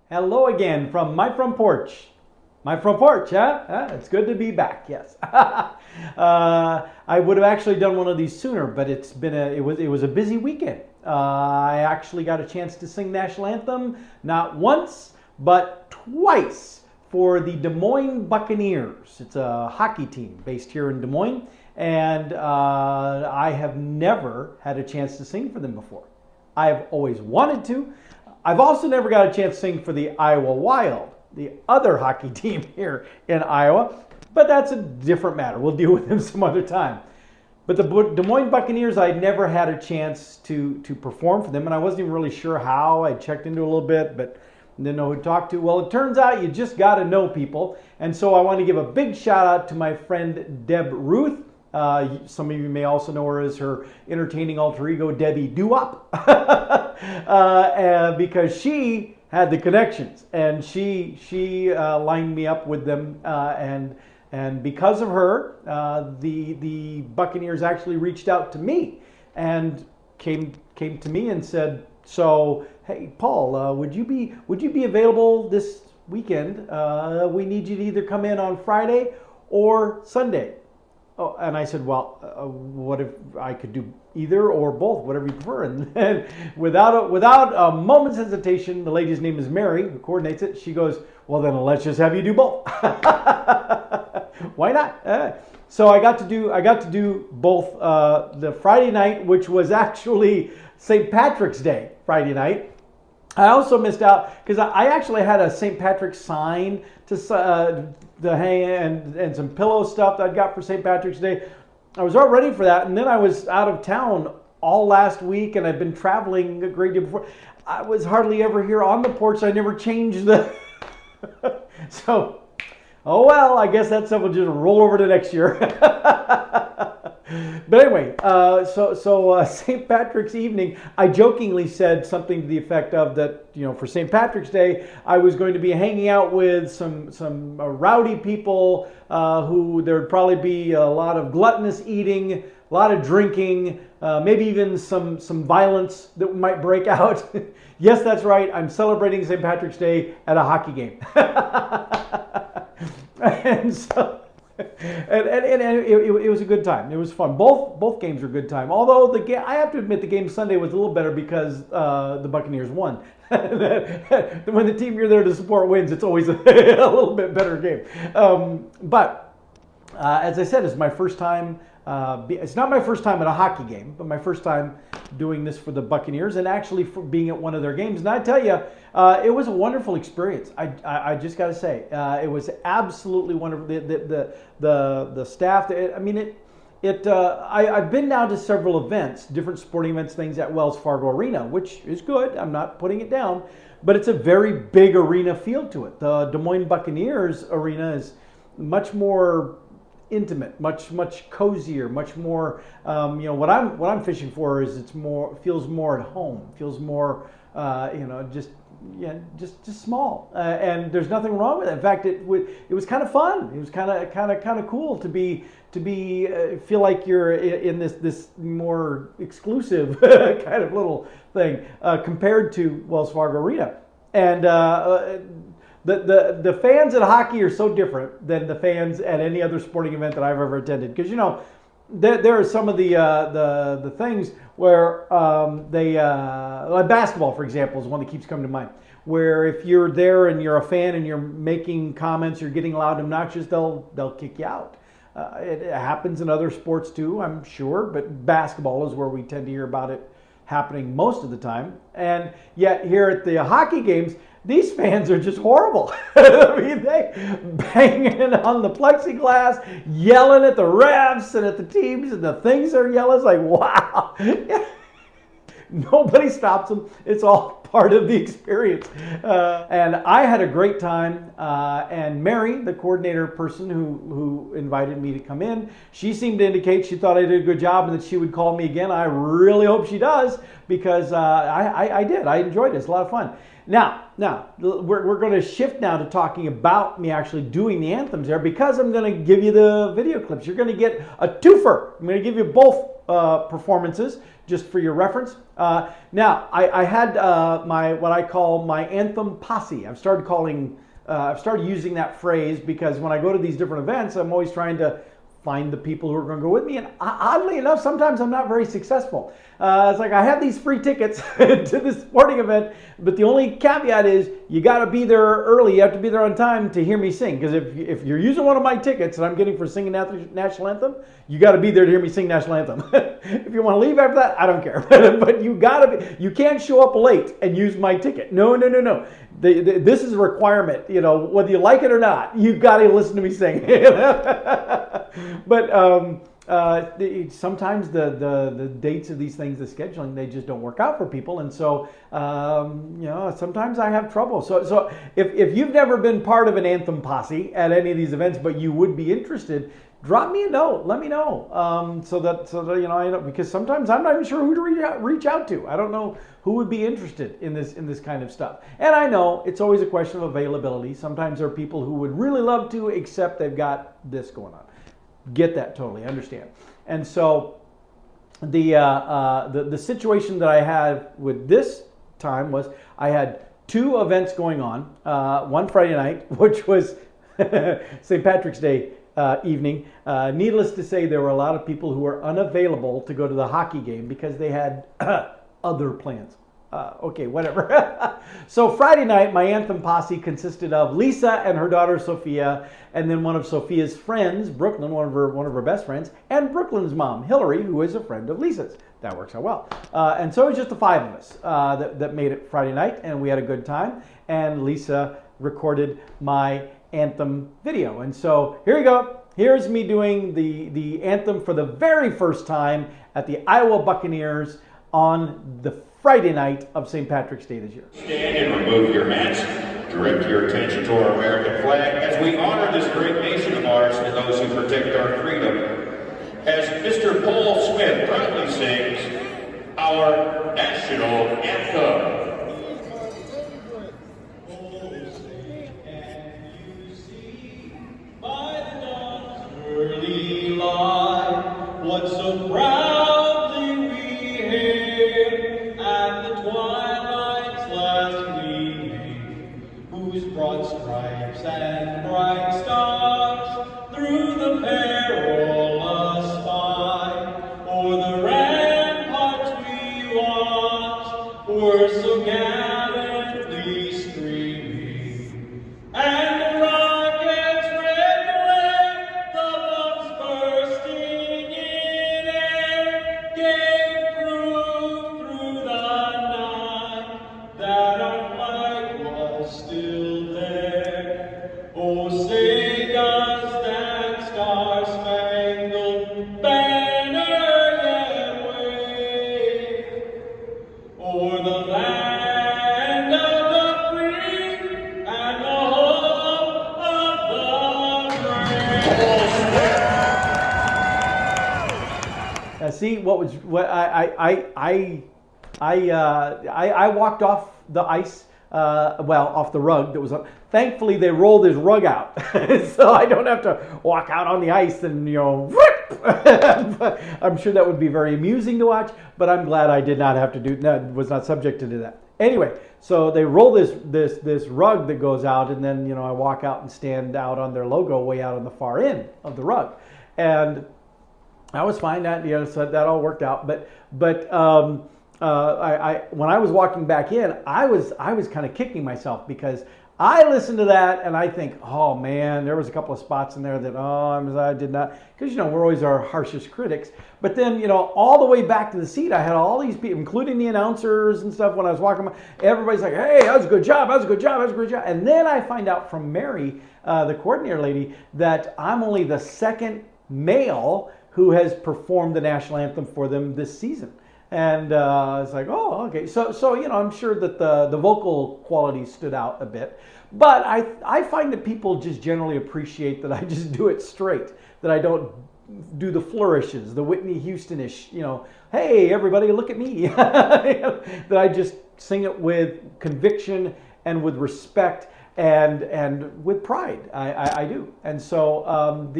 Hello again from my front porch. My front porch, huh? It's good to be back. Yes. I would have actually done one of these sooner, but it was a busy weekend. I actually got a chance to sing National Anthem not once but twice for the Des Moines Buccaneers. It's a hockey team based here in Des Moines, and I have never had a chance to sing for them before. I have always wanted to. I've also never got a chance to sing for the Iowa Wild, the other hockey team here in Iowa, but that's a different matter. We'll deal with them some other time. But the Des Moines Buccaneers, I never had a chance to perform for them, and I wasn't even really sure how. I checked into it a little bit, but didn't know who to talk to. Well, it turns out you just got to know people, and so I want to give a big shout out to my friend Ruth. Some of you may also know her as her entertaining alter ego, Debbie Doo-Wop, because she had the connections, and she lined me up with them, and because of her, the Buccaneers actually reached out to me and came to me and said, "So, hey, Paul, would you be available this weekend? We need you to either come in on Friday or Sunday." Oh, and I said, well, what if I could do either or both, whatever you prefer? And without a moment's hesitation, the lady's name is Mary, who coordinates it. She goes, well, then let's just have you do both. Why not? So I got to do both the Friday night, which was actually St. Patrick's Day Friday night. I also missed out because I actually had a St. Patrick's sign to hang and some pillow stuff that I got for St. Patrick's Day. I was all ready for that, and then I was out of town all last week, and I've been traveling a great deal before. I was hardly ever here on the porch. So I never changed the. So, oh well, I guess that stuff will just roll over to next year. But anyway, so St. Patrick's evening, I jokingly said something to the effect of that, for St. Patrick's Day, I was going to be hanging out with some rowdy people who there'd probably be a lot of gluttonous eating, a lot of drinking, maybe even some violence that might break out. Yes, that's right. I'm celebrating St. Patrick's Day at a hockey game. And so... And it was a good time. It was fun. Both games were a good time. Although I have to admit the game Sunday was a little better because the Buccaneers won. When the team you're there to support wins, it's always a little bit better game. But as I said, it's my first time. It's not my first time at a hockey game, but my first time doing this for the Buccaneers and actually for being at one of their games. And I tell you, it was a wonderful experience. I just got to say, it was absolutely wonderful. The staff. I've been now to several events, different sporting events, things at Wells Fargo Arena, which is good. I'm not putting it down, but it's a very big arena feel to it. The Des Moines Buccaneers arena is much more intimate, much cozier, much more. What I'm fishing for is feels more at home, feels more, just small, and there's nothing wrong with it. In fact, it was kind of fun. It was kind of cool to feel like you're in this more exclusive kind of little thing compared to Wells Fargo Arena, and the fans at hockey are so different than the fans at any other sporting event that I've ever attended. Because there are some of the things where like basketball, for example, is one that keeps coming to mind. Where if you're there and you're a fan and you're making comments, you're getting loud and obnoxious, they'll kick you out. It happens in other sports too, I'm sure, but basketball is where we tend to hear about it happening most of the time. And yet here at the hockey games, these fans are just horrible. I mean, they banging on the plexiglass, yelling at the refs and at the teams, and the things they're yelling. It's like, wow. Nobody stops them. It's all part of the experience. And I had a great time. And Mary, the coordinator person who invited me to come in, she seemed to indicate she thought I did a good job and that she would call me again. I really hope she does because I did. I enjoyed it. It's a lot of fun. Now, we're going to shift now to talking about me actually doing the anthems there because I'm going to give you the video clips. You're going to get a twofer. I'm going to give you both performances, just for your reference. Now, I had what I call my anthem posse. I've started using that phrase because when I go to these different events, I'm always trying to find the people who are going to go with me. And oddly enough, sometimes I'm not very successful. It's like I have these free tickets to this sporting event, but the only caveat is you got to be there early. You have to be there on time to hear me sing. Because if you're using one of my tickets that I'm getting for singing National Anthem, you got to be there to hear me sing National Anthem. If you want to leave after that, I don't care. But you can't show up late and use my ticket. No. This is a requirement. Whether you like it or not, you've got to listen to me sing. But sometimes the dates of these things, the scheduling, they just don't work out for people, and so sometimes I have trouble. So if you've never been part of an anthem posse at any of these events, but you would be interested, drop me a note. Let me know, so that I know, because sometimes I'm not even sure who to reach out to. I don't know who would be interested in this kind of stuff. And I know it's always a question of availability. Sometimes there are people who would really love to, except they've got this going on. Get that, totally understand. And so the situation that I had with this time was I had two events going on. One Friday night, which was St. Patrick's Day evening. Needless to say, there were a lot of people who were unavailable to go to the hockey game because they had other plans. Okay, whatever. So Friday night, my anthem posse consisted of Lisa and her daughter Sophia, and then one of Sophia's friends, Brooklyn, one of her best friends, and Brooklyn's mom, Hillery, who is a friend of Lisa's. That works out well. And so it was just the five of us that made it Friday night, and we had a good time. And Lisa recorded my anthem video. And so here you go. Here's me doing the anthem for the very first time at the Iowa Buccaneers on the Friday night of St. Patrick's Day this year. Stand and remove your hats. Direct your attention to our American flag as we honor this great nation of ours and those who protect our freedom. As Mr. Paul Smith proudly sings our national anthem. What so proudly we hailed at the twilight's last gleaming, whose broad stripes and bright stars through the perilous fight o'er the ramparts we watched were so gallantly streaming, and the rockets red glare, the bombs bursting in air, gave proof through the night that our flag was still there. Oh, say does that star-spangled banner yet wave o'er the land of the free and the home of the brave. See what I walked off the ice, off the rug that was on. Thankfully, they rolled this rug out, so I don't have to walk out on the ice and whoop. I'm sure that would be very amusing to watch, but I'm glad I did not have to do that. Was not subject to do that. Anyway, so they roll this rug that goes out, and then I walk out and stand out on their logo way out on the far end of the rug, and I was fine. So that all worked out. But I when I was walking back in, I was kind of kicking myself because I listened to that and I think, oh man, there was a couple of spots in there that I did not, because we're always our harshest critics. But then all the way back to the seat, I had all these people, including the announcers and stuff. When I was walking by, everybody's like, hey, that was a good job, that was a good job, that was a good job. And then I find out from Mary, the coordinator lady, that I'm only the second male who has performed the national anthem for them this season. And it's like, oh, okay. So I'm sure that the vocal quality stood out a bit. But I find that people just generally appreciate that I just do it straight, that I don't do the flourishes, the Whitney Houston-ish, hey, everybody, look at me. That I just sing it with conviction and with respect. and with pride. I do. And so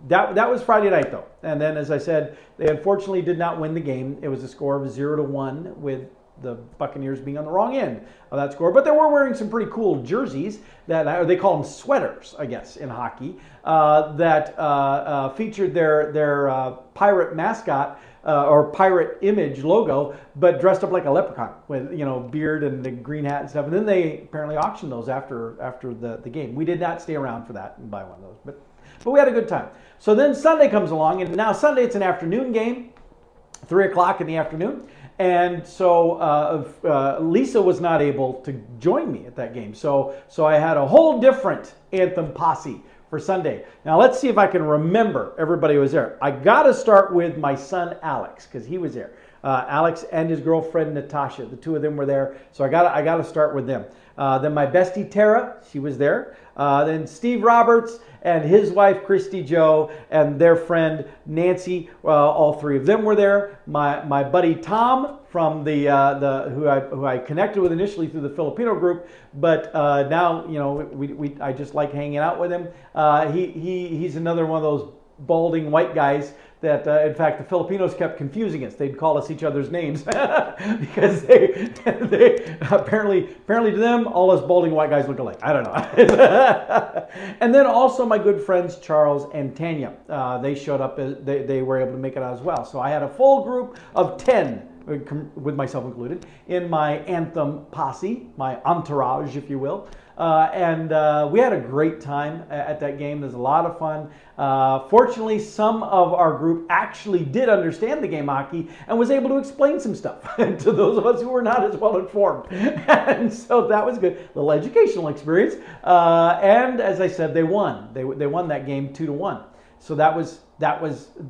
that was Friday night though. And then, as I said, they unfortunately did not win the game. It was a score of 0-1 with the Buccaneers being on the wrong end of that score. But they were wearing some pretty cool jerseys or they call them sweaters, I guess, in hockey, that featured their pirate mascot or pirate image logo, but dressed up like a leprechaun with, beard and the green hat and stuff. And then they apparently auctioned those after the game. We did not stay around for that and buy one of those, but we had a good time. So then Sunday comes along, and now Sunday it's an afternoon game, 3 o'clock in the afternoon. And so Lisa was not able to join me at that game. So I had a whole different Anthem posse for Sunday. Now let's see if I can remember everybody who was there. I got to start with my son Alex, because he was there. Alex and his girlfriend Natasha, the two of them were there. So I got to start with them. Then my bestie Tarah, she was there. Then Steve Roberts and his wife Kristy Joe and their friend Nancy, all three of them were there. My buddy Tom from who I connected with initially through the Filipino group, but now I just like hanging out with him. He's another one of those balding white guys that in fact the Filipinos kept confusing us. They'd call us each other's names because they apparently to them all us balding white guys look alike. I don't know. And then also my good friends Charles and Tanya, they showed up. They were able to make it out as well. So I had a full group of 10, with myself included, in my Anthem posse, my entourage, if you will. And we had a great time at that game. There's a lot of fun. Fortunately, some of our group actually did understand the game of hockey and was able to explain some stuff to those of us who were not as well informed. And so that was good. A little educational experience. And as I said, they won. They won that game 2-1. So that was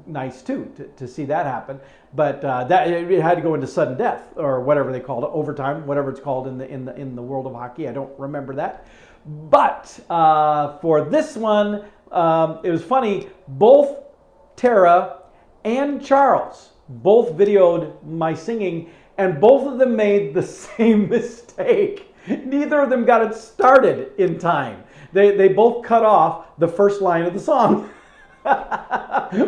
nice too to see that happen. But that it had to go into sudden death or whatever they called it, overtime, whatever it's called in the world of hockey. I don't remember that. But for this one, it was funny. Both Tarah and Charles both videoed my singing, and both of them made the same mistake. Neither of them got it started in time. They both cut off the first line of the song.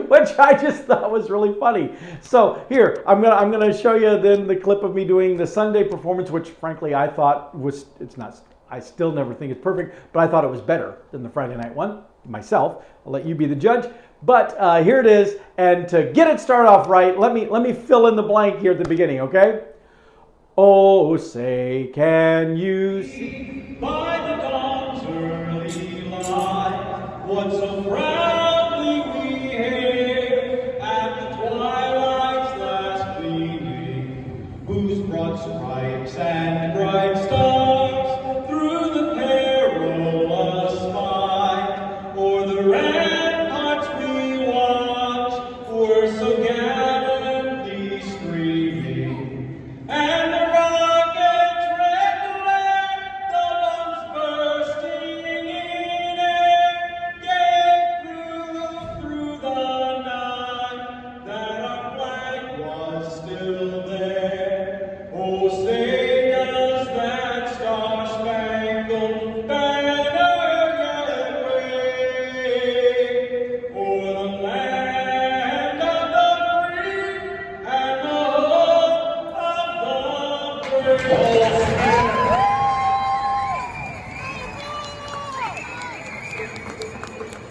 Which I just thought was really funny. So here, I'm gonna show you then the clip of me doing the Sunday performance, which frankly I thought I still never think it's perfect, but I thought it was better than the Friday night one myself. I'll let you be the judge. But here it is, and to get it started off right, let me fill in the blank here at the beginning, okay? Oh, say, can you see By the dawn's early light, what so proudly we hailed at the twilight's last gleaming, whose broad stripes and bright stars through the perilous fight, o'er the ramparts we watched, were so gallantly streaming, and the rockets' red glare, the bombs bursting in air, gave proof through the night that our flag was still there. Oh, say does that star-spangled banner yet wave o'er the land of the free and the home of the brave?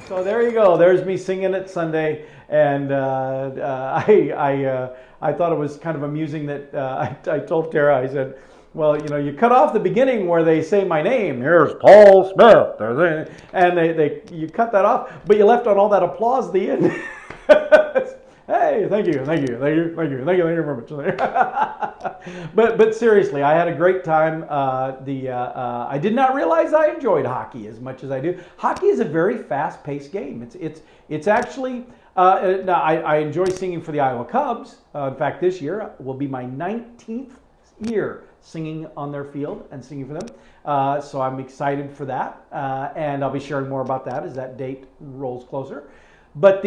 So there you go. There's me singing it Sunday, and I thought it was kind of amusing that I told Tarah, I said, well, you cut off the beginning where they say my name. Here's Paul Smith, and you cut that off, but you left on all that applause at the end. Hey, thank you very much. But seriously, I had a great time. I did not realize I enjoyed hockey as much as I do. Hockey is a very fast-paced game. It's actually now I enjoy singing for the Iowa Cubs. In fact, this year will be my 19th year singing on their field and singing for them. So I'm excited for that, and I'll be sharing more about that as that date rolls closer. But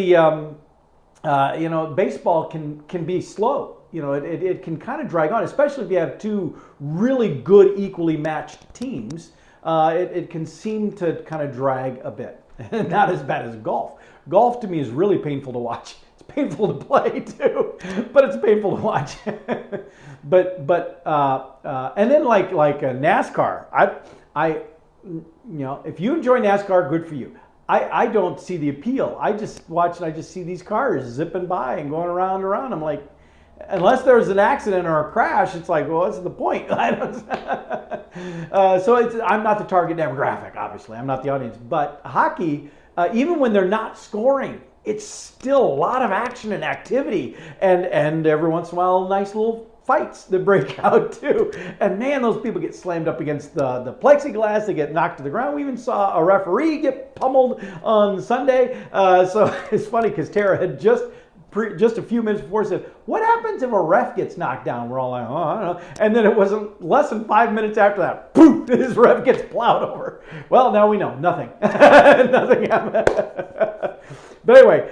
baseball can be slow. It can kind of drag on, especially if you have two really good, equally matched teams. it can seem to kind of drag a bit. Not as bad as golf. Golf to me is really painful to watch. It's painful to play too, but it's painful to watch. And then like NASCAR, if you enjoy NASCAR, good for you. I don't see the appeal. I just watch and I just see these cars zipping by and going around and around. I'm like, unless there's an accident or a crash, it's like, well, what's the point? I'm not the target demographic, obviously. I'm not the audience. But hockey, even when they're not scoring, it's still a lot of action and activity. And every once in a while, nice little fights that break out too. And man, those people get slammed up against the plexiglass. They get knocked to the ground. We even saw a referee get pummeled on Sunday. So it's funny because Tarah had just a few minutes before said, what happens if a ref gets knocked down? We're all like, oh, I don't know. And then it wasn't less than 5 minutes after that, poof, his ref gets plowed over. Well, now we know, nothing. Nothing happened. But anyway,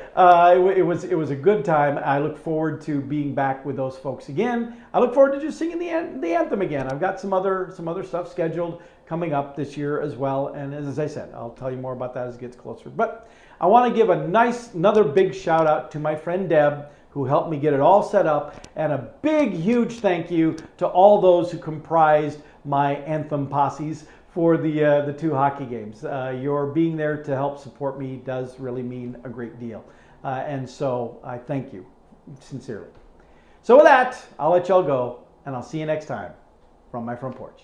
it was a good time. I look forward to being back with those folks again. I look forward to just singing the anthem again. I've got some other stuff scheduled coming up this year as well. And as I said, I'll tell you more about that as it gets closer. But I want to give another big shout out to my friend Deb, who helped me get it all set up, and a big, huge thank you to all those who comprised my anthem posses for the two hockey games. Your being there to help support me does really mean a great deal. And so I thank you sincerely. So with that, I'll let y'all go, and I'll see you next time from my front porch.